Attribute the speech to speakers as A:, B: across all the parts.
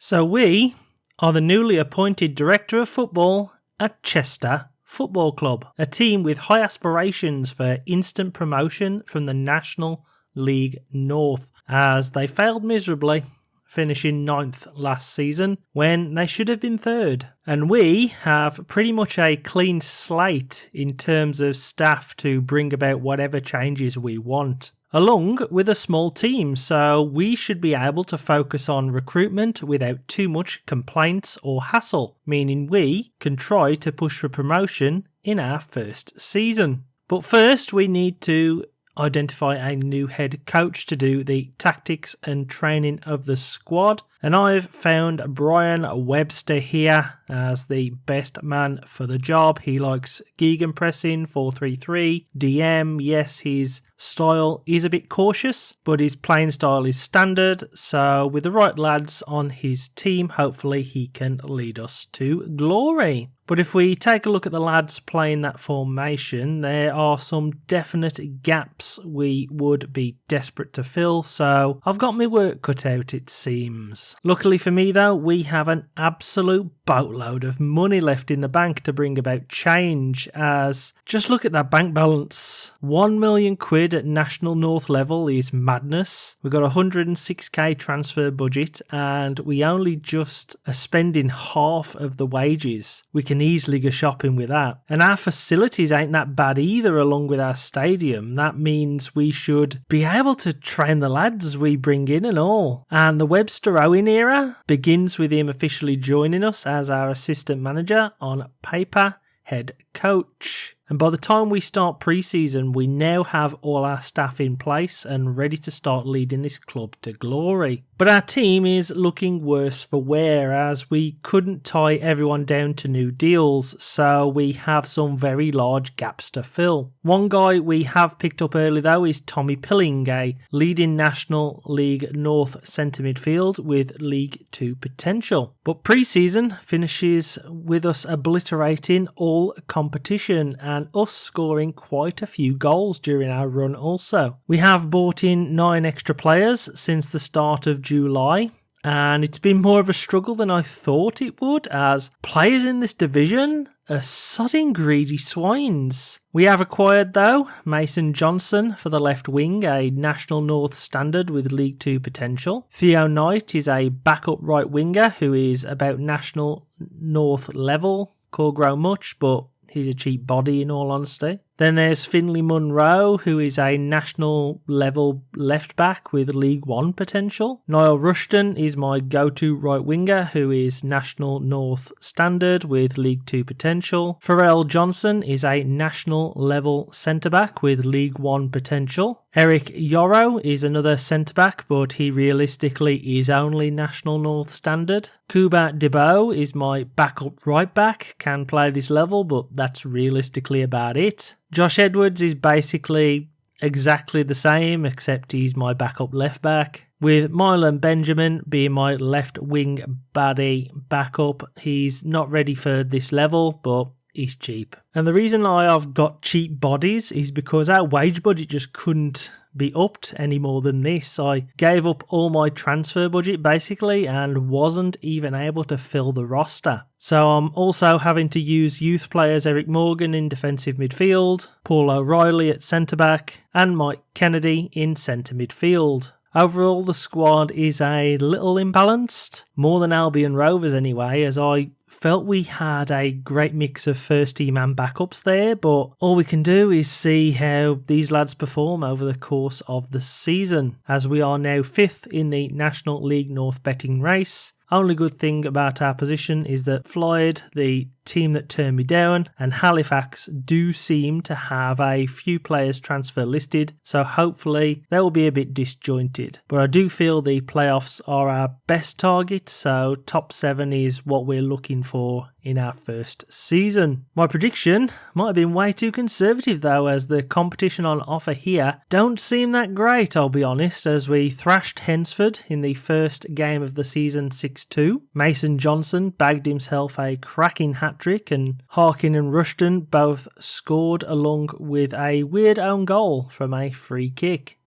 A: So we are the newly appointed Director of Football at Chester Football Club, a team with high aspirations for instant promotion from the National League North, as they failed miserably, finishing 9th last season when they should have been 3rd. And we have pretty much a clean slate in terms of staff to bring about whatever changes we want, along with a small team, so we should be able to focus on recruitment without too much complaints or hassle, meaning we can try to push for promotion in our first season. But first we need to identify a new head coach to do the tactics and training of the squad, and I've found Brian Webster here as the best man for the job. He likes gegenpressing, 4-3-3, DM. Yes, his style is a bit cautious, but his playing style is standard, so with the right lads on his team, hopefully he can lead us to glory. But if we take a look at the lads playing that formation, there are some definite gaps we would be desperate to fill, so I've got my work cut out, it seems. Luckily for me though, we have an absolute boatload of money left in the bank to bring about change, as just look at that bank balance. 1 million quid at National North level is madness. We've got 106k transfer budget and we only just are spending half of the wages. We can easily go shopping with that. And our facilities ain't that bad either, along with our stadium. That means we should be able to train the lads we bring in and all. And the Webster Owen era begins with him officially joining us as our assistant manager, on paper head coach. And by the time we start pre-season, we now have all our staff in place and ready to start leading this club to glory. But our team is looking worse for wear, as we couldn't tie everyone down to new deals, so we have some very large gaps to fill. One guy we have picked up early though is Tommy Pilling, a leading National League North centre midfield with League 2 potential. But pre-season finishes with us obliterating all competition and us scoring quite a few goals during our run also. We have bought in 9 extra players since the start of July, and it's been more of a struggle than I thought it would, as players in this division are sodding greedy swines. We have acquired though Mason Johnson for the left wing, a National North standard with League 2 potential. Theo Knight is a backup right winger who is about National North level. Could grow much, but he's a cheap body in all honesty. Then there's Finley Munro, who is a national level left back with League 1 potential. Niall Rushton is my go-to right winger, who is National North standard with League 2 potential. Pharrell Johnson is a national level centre back with League 1 potential. Eric Yoro is another centre back, but he realistically is only National North standard. Kuba Debo is my backup right back, can play this level, but that's realistically about it. Josh Edwards is basically exactly the same, except he's my backup left back. With Mylan Benjamin being my left wing baddie backup, he's not ready for this level, but he's cheap. And the reason I've got cheap bodies is because our wage budget just couldn't be upped any more than this. I gave up all my transfer budget basically and wasn't even able to fill the roster. So I'm also having to use youth players Eric Morgan in defensive midfield, Paul O'Reilly at centre back, and Mike Kennedy in centre midfield. Overall, the squad is a little imbalanced, more than Albion Rovers anyway, as I felt we had a great mix of first team and backups there, but all we can do is see how these lads perform over the course of the season, as we are now 5th in the National League North betting race. Only good thing about our position is that Floyd, the team that turned me down, and Halifax do seem to have a few players transfer listed, so hopefully they will be a bit disjointed. But I do feel the playoffs are our best target, so top 7 is what we're looking for in our first season. My prediction might have been way too conservative though, as the competition on offer here don't seem that great, I'll be honest, as we thrashed Hensford in the first game of the season 6-2. Mason Johnson bagged himself a cracking hat-trick, and Harkin and Rushton both scored along with a weird own goal from a free kick.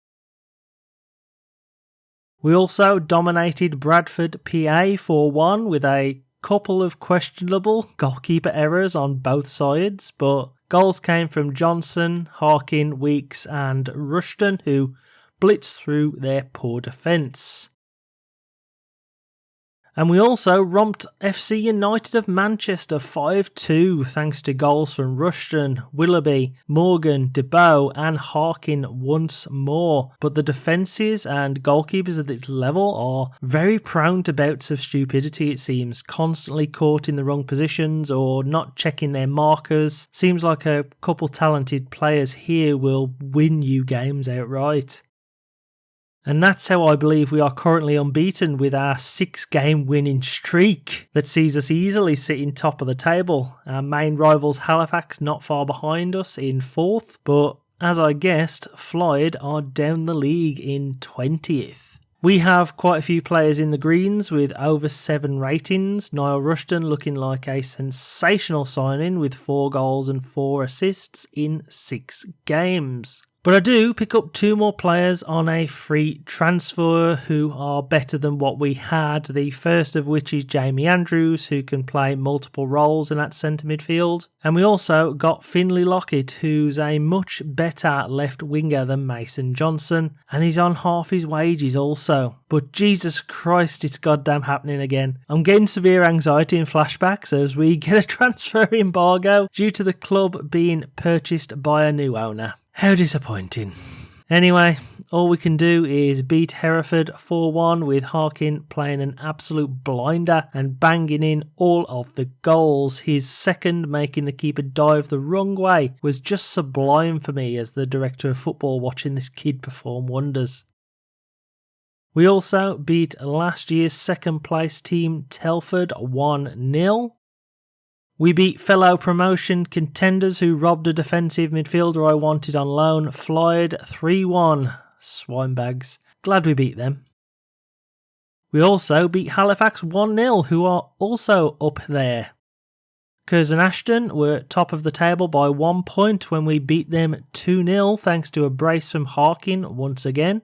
A: We also dominated Bradford PA 4-1 with a couple of questionable goalkeeper errors on both sides, but goals came from Johnson, Harkin, Weeks and Rushton, who blitzed through their poor defence. And we also romped FC United of Manchester 5-2 thanks to goals from Rushton, Willoughby, Morgan, DeBow and Harkin once more. But the defences and goalkeepers at this level are very prone to bouts of stupidity, it seems, constantly caught in the wrong positions or not checking their markers. Seems like a couple talented players here will win you games outright. And that's how I believe we are currently unbeaten with our 6-game winning streak that sees us easily sitting top of the table. Our main rivals Halifax not far behind us in 4th, but as I guessed, Floyd are down the league in 20th. We have quite a few players in the greens with over 7 ratings. Niall Rushton looking like a sensational signing with 4 goals and 4 assists in 6 games. But I do pick up 2 more players on a free transfer who are better than what we had. The first of which is Jamie Andrews, who can play multiple roles in that centre midfield. And we also got Finlay Lockett, who's a much better left winger than Mason Johnson. And he's on half his wages also. But Jesus Christ, it's goddamn happening again. I'm getting severe anxiety and flashbacks as we get a transfer embargo due to the club being purchased by a new owner. How disappointing. Anyway, all we can do is beat Hereford 4-1 with Harkin playing an absolute blinder and banging in all of the goals. His second, making the keeper dive the wrong way, was just sublime for me as the director of football watching this kid perform wonders. We also beat last year's second place team Telford 1-0. We beat fellow promotion contenders who robbed a defensive midfielder I wanted on loan, Floyd 3-1. Swinebags. Glad we beat them. We also beat Halifax 1-0, who are also up there. Curzon Ashton were top of the table by 1 point when we beat them 2-0 thanks to a brace from Harkin once again.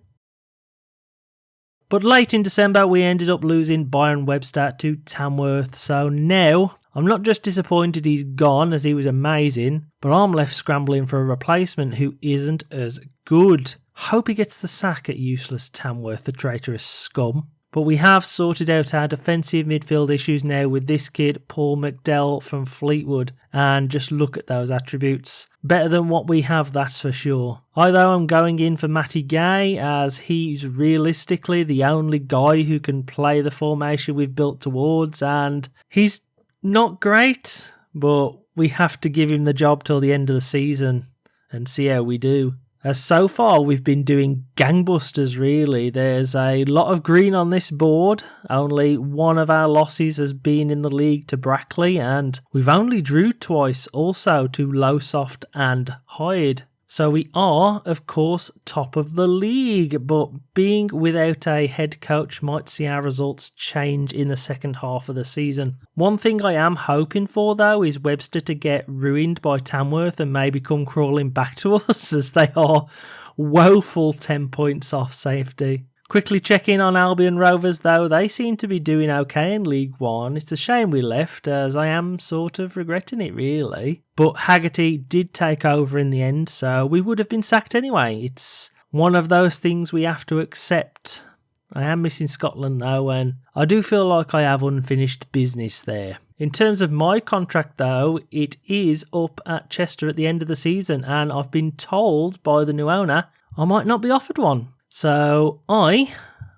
A: But late in December we ended up losing Byron Webster to Tamworth, so now I'm not just disappointed he's gone as he was amazing, but I'm left scrambling for a replacement who isn't as good. Hope he gets the sack at useless Tamworth, the traitorous scum. But we have sorted out our defensive midfield issues now with this kid, Paul McDowell from Fleetwood, and just look at those attributes. Better than what we have, that's for sure. Although I'm going in for Matty Gay, as he's realistically the only guy who can play the formation we've built towards, and he's not great, but we have to give him the job till the end of the season and see how we do. As so far we've been doing gangbusters really. There's a lot of green on this board. Only one of our losses has been in the league to Brackley, and we've only drew twice also to Lowesoft and Hyde. So we are, of course, top of the league, but being without a head coach might see our results change in the second half of the season. One thing I am hoping for, though, is Webster to get ruined by Tamworth and maybe come crawling back to us, as they are woeful 10 points off safety. Quickly checking on Albion Rovers though, they seem to be doing okay in League One. It's a shame we left, as I am sort of regretting it really. But Haggerty did take over in the end, so we would have been sacked anyway. It's one of those things we have to accept. I am missing Scotland though, and I do feel like I have unfinished business there. In terms of my contract though, it is up at Chester at the end of the season, and I've been told by the new owner I might not be offered one. So I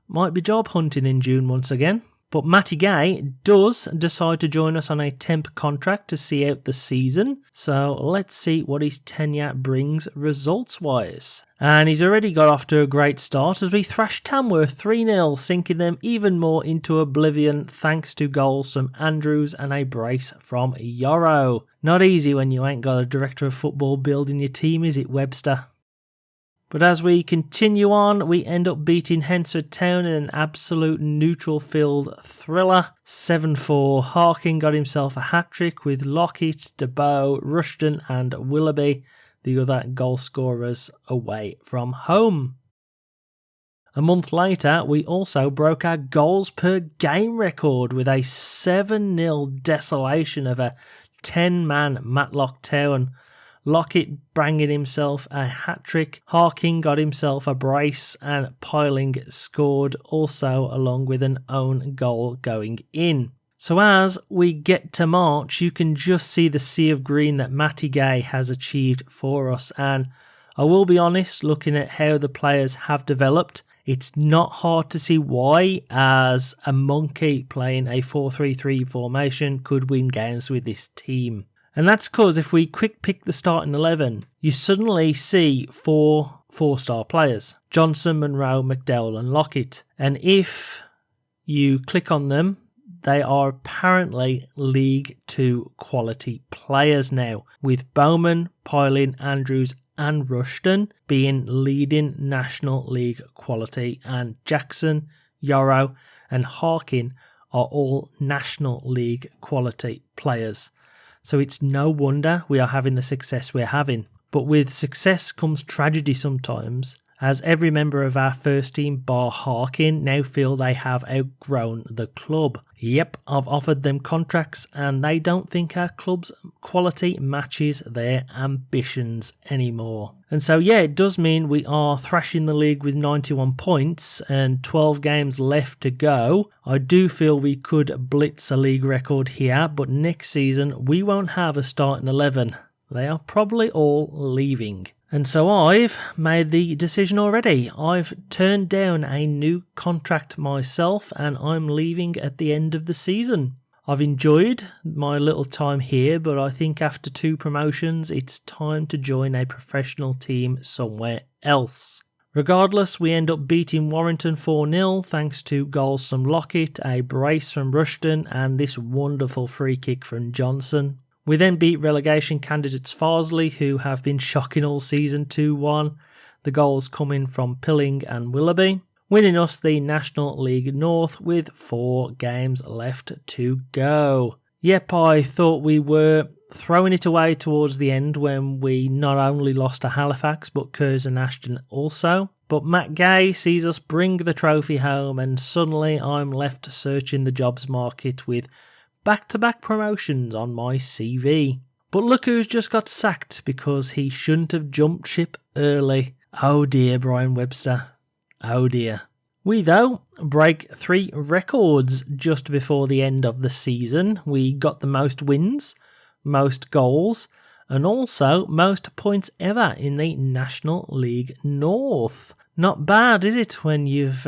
A: might be job hunting in June once again. But Matty Gay does decide to join us on a temp contract to see out the season. So let's see what his tenure brings results-wise. And he's already got off to a great start as we thrashed Tamworth 3-0, sinking them even more into oblivion thanks to goals from Andrews and a brace from Yarrow. Not easy when you ain't got a director of football building your team, is it, Webster? But as we continue on, we end up beating Hensford Town in an absolute neutral-filled thriller. 7-4. Harkin got himself a hat-trick with Lockett, DeBow, Rushton and Willoughby, the other goal scorers, away from home. A month later, we also broke our goals per game record with a 7-0 desolation of a 10-man Matlock Town. Lockett banging himself a hat-trick, Harking got himself a brace, and Piling scored also along with an own goal going in. So as we get to March, you can just see the sea of green that Matty Gay has achieved for us, and I will be honest, looking at how the players have developed, it's not hard to see why, as a monkey playing a 4-3-3 formation could win games with this team. And that's because if we quick pick the starting 11, you suddenly see 4 4-star players: Johnson, Monroe, McDowell and Lockett. And if you click on them, they are apparently League 2 quality players now, with Bowman, Piling, Andrews and Rushton being leading National League quality, and Jackson, Yarrow and Harkin are all National League quality players. So it's no wonder we are having the success we're having. But with success comes tragedy sometimes, as every member of our first team bar Harkin now feel they have outgrown the club. Yep, I've offered them contracts and they don't think our club's quality matches their ambitions anymore. And so yeah, it does mean we are thrashing the league with 91 points and 12 games left to go. I do feel we could blitz a league record here, but next season we won't have a starting 11. They are probably all leaving. And so I've made the decision already. I've turned down a new contract myself and I'm leaving at the end of the season. I've enjoyed my little time here, but I think after 2 promotions, it's time to join a professional team somewhere else. Regardless, we end up beating Warrington 4-0 thanks to goals from Lockett, a brace from Rushton and this wonderful free kick from Johnson. We then beat relegation candidates Farsley, who have been shocking all season, 2-1. The goals coming from Pilling and Willoughby, winning us the National League North with 4 games left to go. Yep, I thought we were throwing it away towards the end when we not only lost to Halifax, but Curzon Ashton also. But Matt Gay sees us bring the trophy home and suddenly I'm left searching the jobs market with back-to-back promotions on my CV. But look who's just got sacked because he shouldn't have jumped ship early. Oh dear, Brian Webster. Oh dear. We, though, break 3 records just before the end of the season. We got the most wins, most goals, and also most points ever in the National League North. Not bad, is it, when you've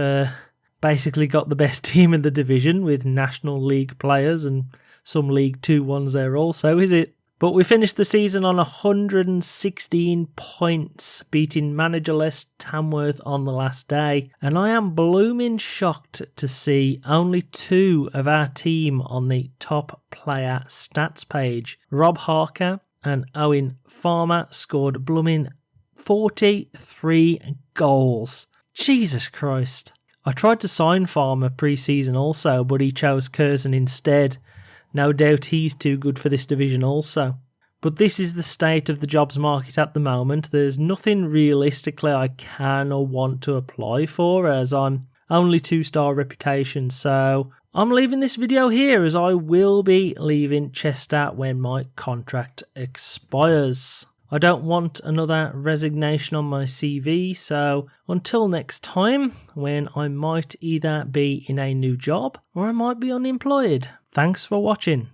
A: basically got the best team in the division with National League players and some League 2 ones there also, is it? But we finished the season on 116 points, beating managerless Tamworth on the last day. And I am blooming shocked to see only 2 of our team on the top player stats page. Rob Harker and Owen Farmer scored blooming 43 goals. Jesus Christ. I tried to sign Farmer pre-season also, but he chose Curzon instead. No doubt he's too good for this division also. But this is the state of the jobs market at the moment. There's nothing realistically I can or want to apply for, as I'm only 2-star reputation. So I'm leaving this video here, as I will be leaving Chester when my contract expires. I don't want another resignation on my CV, so until next time, when I might either be in a new job or I might be unemployed. Thanks for watching.